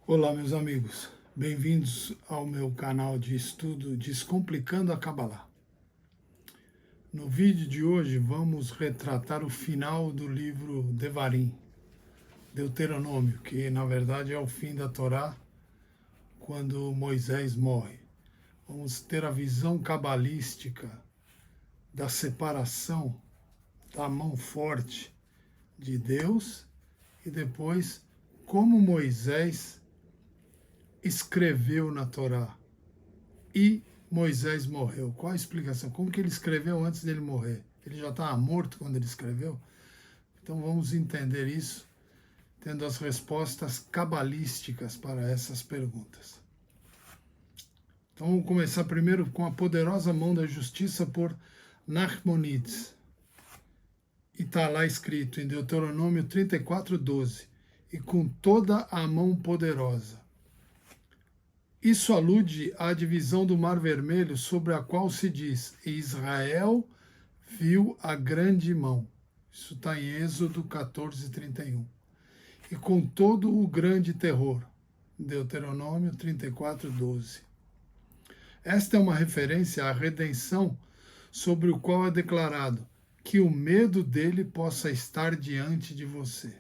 Olá, meus amigos. Bem-vindos ao meu canal de estudo Descomplicando a Kabbalah. No vídeo de hoje vamos retratar o final do livro Devarim, Deuteronômio, que na verdade é o fim da Torá, quando Moisés morre. Vamos ter a visão cabalística da separação da mão forte de Deus e depois como Moisés escreveu na Torá e Moisés morreu. Qual a explicação? Como que ele escreveu antes dele morrer? Ele já estava morto quando ele escreveu? Então vamos entender isso, tendo as respostas cabalísticas para essas perguntas. Então vamos começar primeiro com a poderosa mão da justiça por Nachmonides. E está lá escrito em Deuteronômio 34:12, e com toda a mão poderosa. Isso alude à divisão do Mar Vermelho, sobre a qual se diz: Israel viu a grande mão. Isso está em Êxodo 14:31. E com todo o grande terror. Deuteronômio 34:12. Esta é uma referência à redenção, sobre o qual é declarado que o medo dele possa estar diante de você.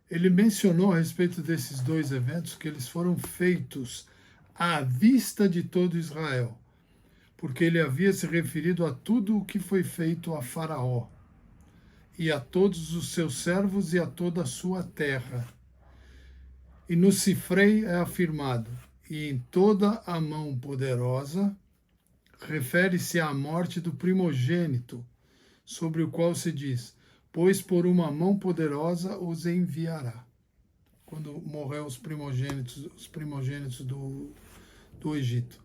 Ele mencionou a respeito desses dois eventos que eles foram feitos à vista de todo Israel, porque ele havia se referido a tudo o que foi feito a Faraó, e a todos os seus servos e a toda a sua terra. E no Sifrei é afirmado, e em toda a mão poderosa, refere-se à morte do primogênito, sobre o qual se diz: pois por uma mão poderosa os enviará. Quando morreu os primogênitos do Egito.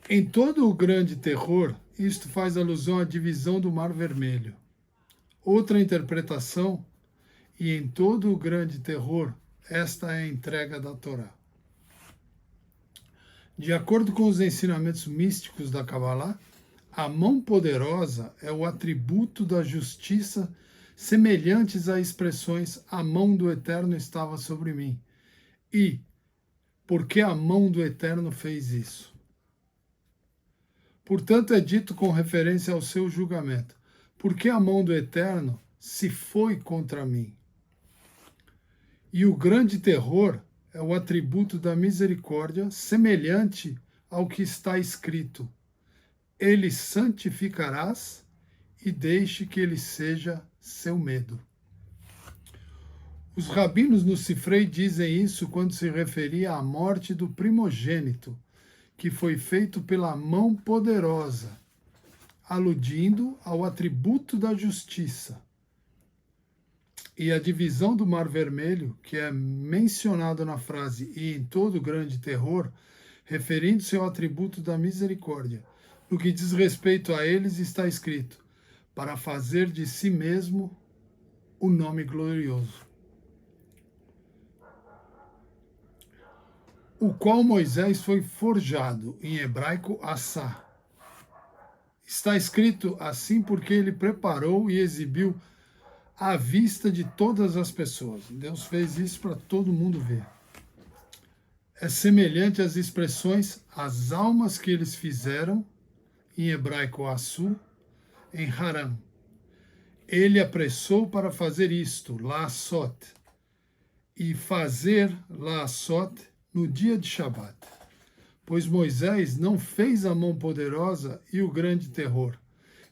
Em todo o grande terror, isto faz alusão à divisão do Mar Vermelho. Outra interpretação, e em todo o grande terror, esta é a entrega da Torá. De acordo com os ensinamentos místicos da Kabbalah, a mão poderosa é o atributo da justiça, semelhantes a expressões: a mão do Eterno estava sobre mim. E porque a mão do Eterno fez isso. Portanto, é dito com referência ao seu julgamento: porque a mão do Eterno se foi contra mim. E o grande terror é o atributo da misericórdia, semelhante ao que está escrito: ele santificarás e deixe que ele seja seu medo. Os rabinos no Sifrei dizem isso quando se referia à morte do primogênito, que foi feito pela mão poderosa, aludindo ao atributo da justiça. E a divisão do Mar Vermelho, que é mencionado na frase "e em todo grande terror", referindo-se ao atributo da misericórdia. No que diz respeito a eles está escrito: para fazer de si mesmo o nome glorioso. O qual Moisés foi forjado, em hebraico assá. Está escrito assim porque ele preparou e exibiu à vista de todas as pessoas. Deus fez isso para todo mundo ver. É semelhante às expressões as almas que eles fizeram, em hebraico assu, em Haram. Ele apressou para fazer isto, la'asot, e fazer la'asot no dia de Shabat. Pois Moisés não fez a mão poderosa e o grande terror.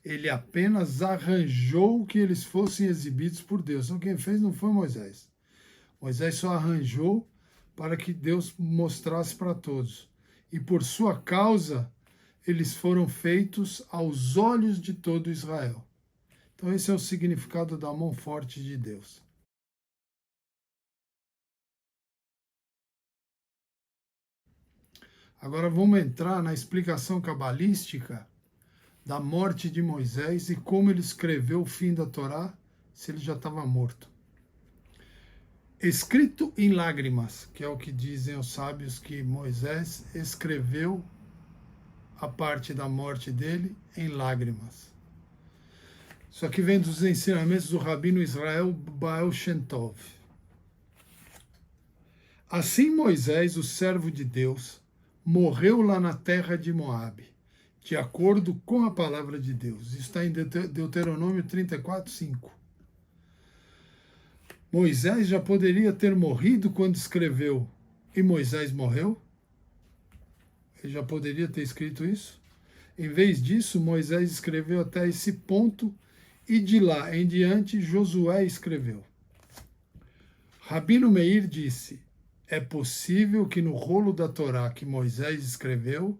Ele apenas arranjou que eles fossem exibidos por Deus. Então quem fez não foi Moisés. Moisés só arranjou para que Deus mostrasse para todos. E por sua causa, eles foram feitos aos olhos de todo Israel. Então esse é o significado da mão forte de Deus. Agora vamos entrar na explicação cabalística da morte de Moisés e como ele escreveu o fim da Torá, se ele já estava morto. Escrito em lágrimas, que é o que dizem os sábios, que Moisés escreveu a parte da morte dele em lágrimas. Isso aqui vem dos ensinamentos do Rabino Israel Baal Shem Tov. Assim Moisés, o servo de Deus, morreu lá na terra de Moabe, de acordo com a palavra de Deus. Isso está em Deuteronômio 34, 5. Moisés já poderia ter morrido quando escreveu, e Moisés morreu? Ele já poderia ter escrito isso? Em vez disso, Moisés escreveu até esse ponto, e de lá em diante Josué escreveu. Rabino Meir disse: é possível que no rolo da Torá que Moisés escreveu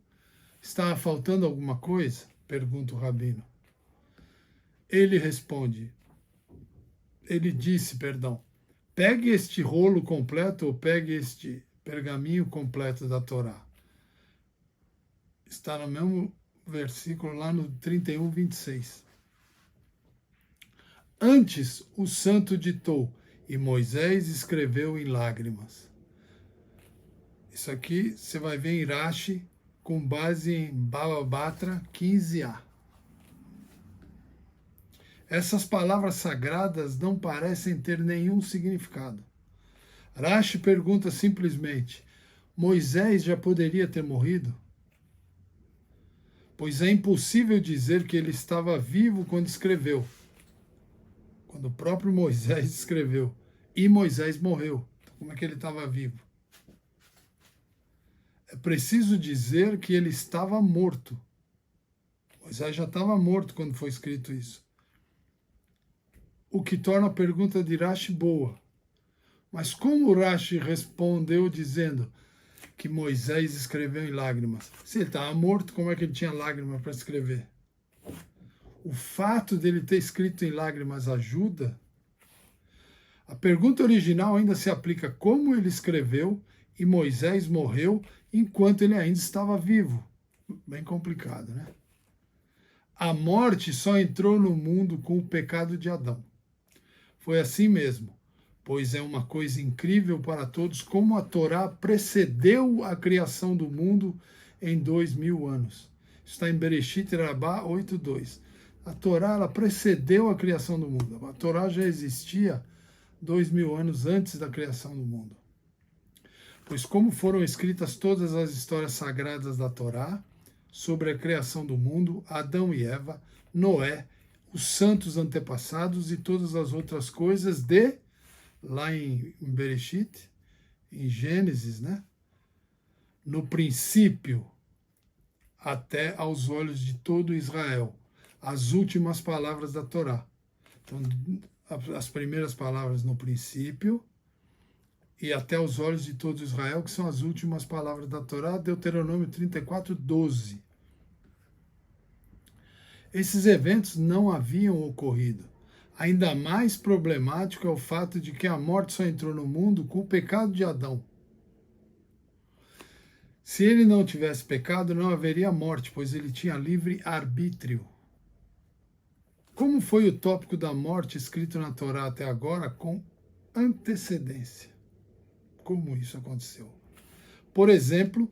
estava faltando alguma coisa? Pergunta o rabino. Ele disse, pegue este rolo completo ou pegue este pergaminho completo da Torá. Está no mesmo versículo lá no 31, 26. Antes o santo ditou, e Moisés escreveu em lágrimas. Isso aqui você vai ver em Rashi, com base em Bava Batra 15a. Essas palavras sagradas não parecem ter nenhum significado. Rashi pergunta simplesmente, Moisés já poderia ter morrido? Pois é impossível dizer que ele estava vivo quando escreveu. Quando o próprio Moisés escreveu, e Moisés morreu. Como é que ele estava vivo? É preciso dizer que ele estava morto. Moisés já estava morto quando foi escrito isso. O que torna a pergunta de Rashi boa. Mas como Rashi respondeu dizendo que Moisés escreveu em lágrimas? Se ele estava morto, como é que ele tinha lágrimas para escrever? O fato dele ter escrito em lágrimas ajuda? A pergunta original ainda se aplica como ele escreveu e Moisés morreu enquanto ele ainda estava vivo. Bem complicado, né? A morte só entrou no mundo com o pecado de Adão. Foi assim mesmo, pois é uma coisa incrível para todos como a Torá precedeu a criação do mundo em 2000 anos. Está em Bereshit Rabá 8.2. A Torá ela precedeu a criação do mundo. A Torá já existia 2000 anos antes da criação do mundo. Pois como foram escritas todas as histórias sagradas da Torá sobre a criação do mundo, Adão e Eva, Noé, os santos antepassados e todas as outras coisas lá em Bereshit, em Gênesis, né? No princípio, até aos olhos de todo Israel, as últimas palavras da Torá. Então, as primeiras palavras no princípio e até os olhos de todo Israel, que são as últimas palavras da Torá, Deuteronômio 34, 12. Esses eventos não haviam ocorrido. Ainda mais problemático é o fato de que a morte só entrou no mundo com o pecado de Adão. Se ele não tivesse pecado, não haveria morte, pois ele tinha livre arbítrio. Como foi o tópico da morte escrito na Torá até agora com antecedência? Como isso aconteceu? Por exemplo,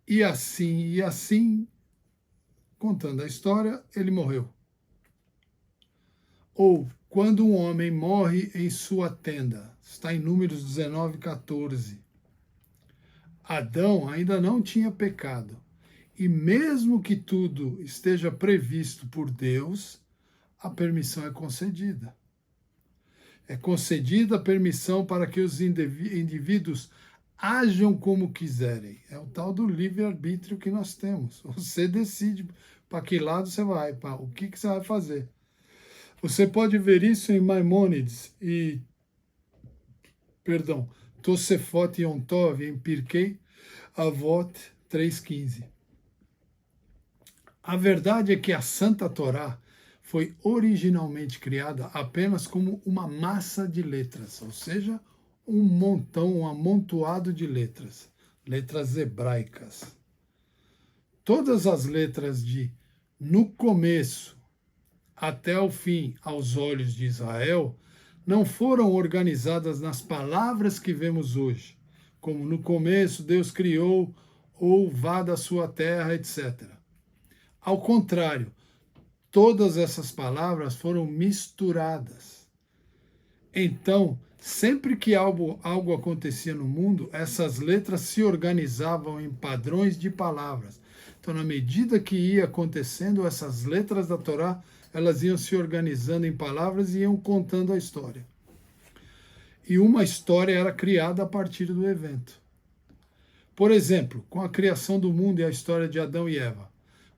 e assim, contando a história, ele morreu. Ou, quando um homem morre em sua tenda, está em Números 19, 14. Adão ainda não tinha pecado, e mesmo que tudo esteja previsto por Deus, a permissão é concedida. É concedida a permissão para que os indivíduos ajam como quiserem. É o tal do livre-arbítrio que nós temos. Você decide para que lado você vai, para o que você vai fazer. Você pode ver isso em Maimônides Tosefot Yom Tov, em Pirkei Avot 3.15. A verdade é que a Santa Torá foi originalmente criada apenas como uma massa de letras, ou seja, um montão, um amontoado de letras hebraicas. Todas as letras de no começo até o fim aos olhos de Israel não foram organizadas nas palavras que vemos hoje, como no começo Deus criou ou vá da sua terra, etc. Ao contrário, todas essas palavras foram misturadas. Então, Sempre que algo acontecia no mundo, essas letras se organizavam em padrões de palavras. Então, na medida que ia acontecendo, essas letras da Torá, elas iam se organizando em palavras e iam contando a história. E uma história era criada a partir do evento. Por exemplo, com a criação do mundo e a história de Adão e Eva.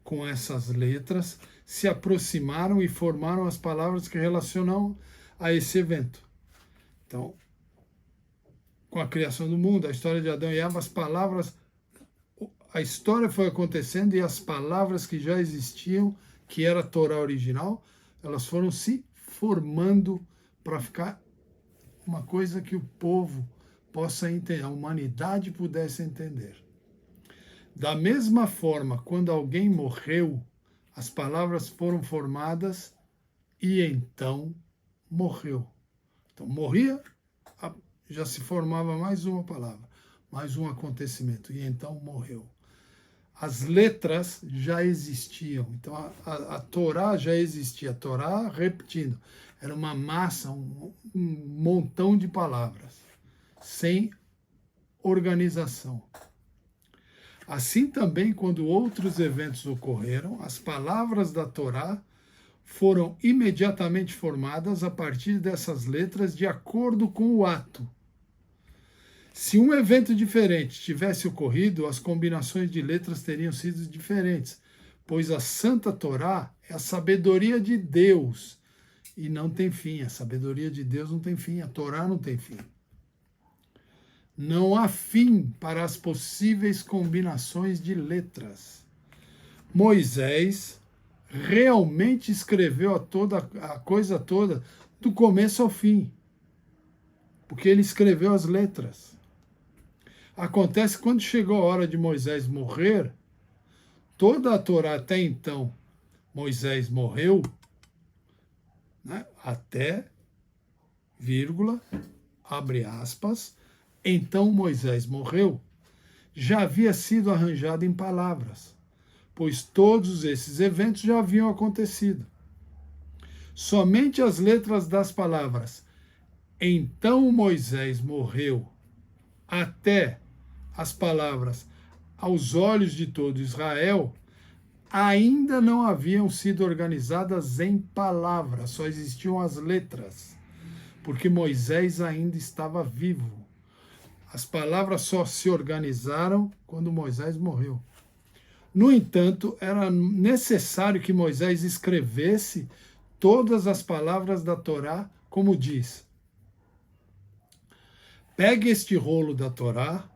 Com essas letras, se aproximaram e formaram as palavras que relacionam a esse evento. Então, com a criação do mundo, a história de Adão e Eva, as palavras, a história foi acontecendo e as palavras que já existiam, que era a Torá original, elas foram se formando para ficar uma coisa que o povo possa entender, a humanidade pudesse entender. Da mesma forma, quando alguém morreu, as palavras foram formadas e então morreu. Então, morria, já se formava mais uma palavra, mais um acontecimento, e então morreu. As letras já existiam, então a Torá já existia, a Torá repetindo, era uma massa, um montão de palavras, sem organização. Assim também, quando outros eventos ocorreram, as palavras da Torá foram imediatamente formadas a partir dessas letras de acordo com o ato. Se um evento diferente tivesse ocorrido, as combinações de letras teriam sido diferentes, pois a Santa Torá é a sabedoria de Deus e não tem fim. A sabedoria de Deus não tem fim, a Torá não tem fim. Não há fim para as possíveis combinações de letras. Moisés realmente escreveu a coisa toda do começo ao fim, porque ele escreveu as letras. Acontece que quando chegou a hora de Moisés morrer, toda a Torá até então, Moisés morreu, né, até, vírgula, abre aspas, então Moisés morreu, já havia sido arranjado em palavras, pois todos esses eventos já haviam acontecido. Somente as letras das palavras então Moisés morreu, até as palavras aos olhos de todo Israel, ainda não haviam sido organizadas em palavras, só existiam as letras, porque Moisés ainda estava vivo. As palavras só se organizaram quando Moisés morreu. No entanto, era necessário que Moisés escrevesse todas as palavras da Torá, como diz: pegue este rolo da Torá,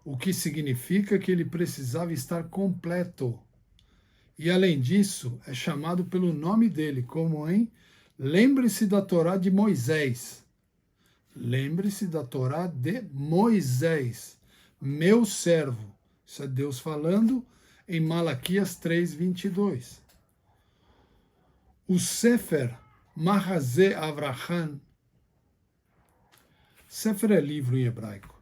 o que significa que ele precisava estar completo. E, além disso, é chamado pelo nome dele, como em lembre-se da Torá de Moisés. Lembre-se da Torá de Moisés, meu servo. Isso é Deus falando em Malaquias 3:22. O Sefer Mahazeh Avraham, Sefer é livro em hebraico,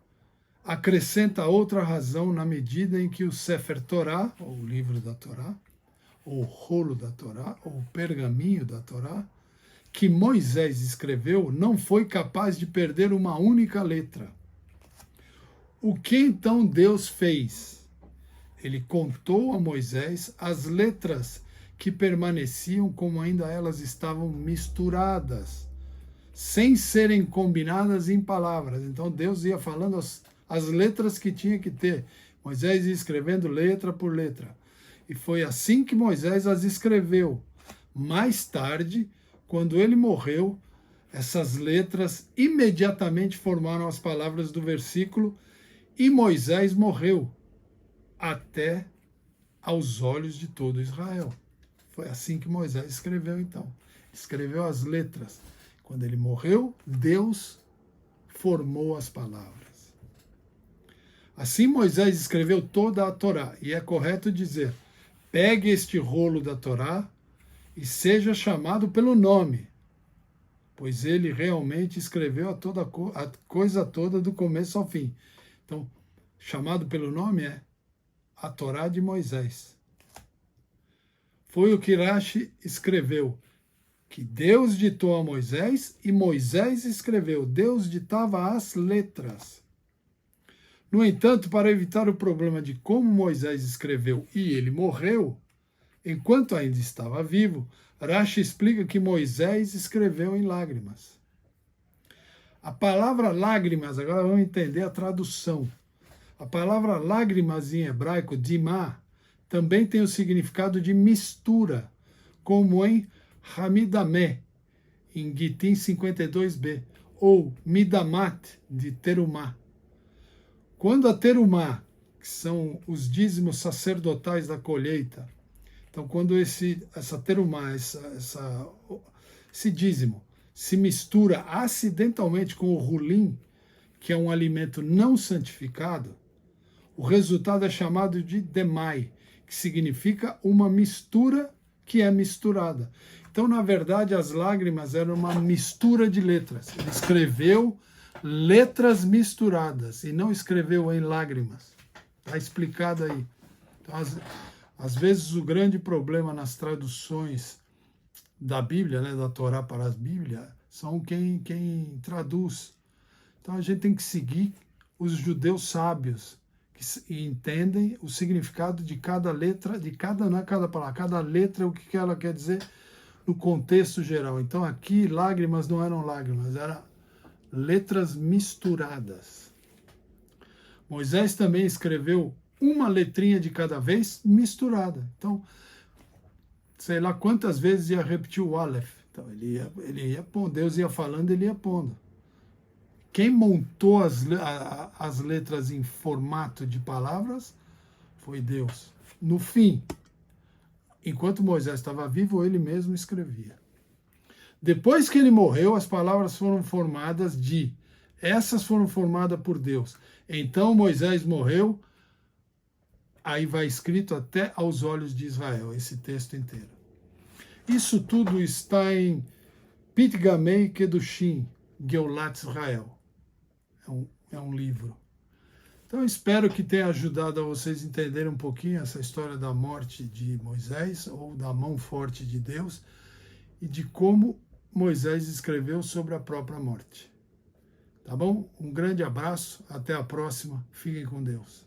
acrescenta outra razão na medida em que o Sefer Torá, ou o livro da Torá, ou o rolo da Torá, ou o pergaminho da Torá, que Moisés escreveu, não foi capaz de perder uma única letra. O que então Deus fez? Ele contou a Moisés as letras que permaneciam como ainda elas estavam misturadas, sem serem combinadas em palavras. Então Deus ia falando as letras que tinha que ter. Moisés ia escrevendo letra por letra. E foi assim que Moisés as escreveu. Mais tarde, quando ele morreu, essas letras imediatamente formaram as palavras do versículo e Moisés morreu até aos olhos de todo Israel. Foi assim que Moisés escreveu então. Escreveu as letras. Quando ele morreu, Deus formou as palavras. Assim Moisés escreveu toda a Torá, e é correto dizer: pegue este rolo da Torá e seja chamado pelo nome, pois ele realmente escreveu a coisa toda do começo ao fim. Então, chamado pelo nome é a Torá de Moisés. Foi o que Rashi escreveu, que Deus ditou a Moisés e Moisés escreveu. Deus ditava as letras. No entanto, para evitar o problema de como Moisés escreveu e ele morreu, enquanto ainda estava vivo, Rashi explica que Moisés escreveu em lágrimas. A palavra lágrimas, agora vamos entender a tradução. A palavra lágrimas em hebraico, dimá, também tem o significado de mistura, como em Hamidamé, em Gitim 52b, ou Midamat, de Terumá. Quando a Terumá, que são os dízimos sacerdotais da colheita, então quando essa Terumá, esse dízimo, se mistura acidentalmente com o rulim, que é um alimento não santificado, o resultado é chamado de demai, que significa uma mistura que é misturada. Então, na verdade, as lágrimas eram uma mistura de letras. Ele escreveu letras misturadas e não escreveu em lágrimas. Está explicado aí. Então, às vezes, o grande problema nas traduções da Bíblia, né, da Torá para as Bíblias, são quem traduz. Então, a gente tem que seguir os judeus sábios, que entendem o significado de cada letra, não é cada palavra, cada letra, o que ela quer dizer no contexto geral. Então aqui lágrimas não eram lágrimas, eram letras misturadas. Moisés também escreveu uma letrinha de cada vez misturada. Então, sei lá quantas vezes ia repetir o Aleph. Então ele ia pondo, Deus ia falando, ele ia pondo. Quem montou as letras em formato de palavras foi Deus. No fim, enquanto Moisés estava vivo, ele mesmo escrevia. Depois que ele morreu, as palavras foram formadas essas foram formadas por Deus. Então Moisés morreu, aí vai escrito até aos olhos de Israel, esse texto inteiro. Isso tudo está em Pitgamei Kedushim, Geulat Israel. É um livro. Então, espero que tenha ajudado a vocês entenderem um pouquinho essa história da morte de Moisés, ou da mão forte de Deus, e de como Moisés escreveu sobre a própria morte. Tá bom? Um grande abraço, até a próxima, fiquem com Deus.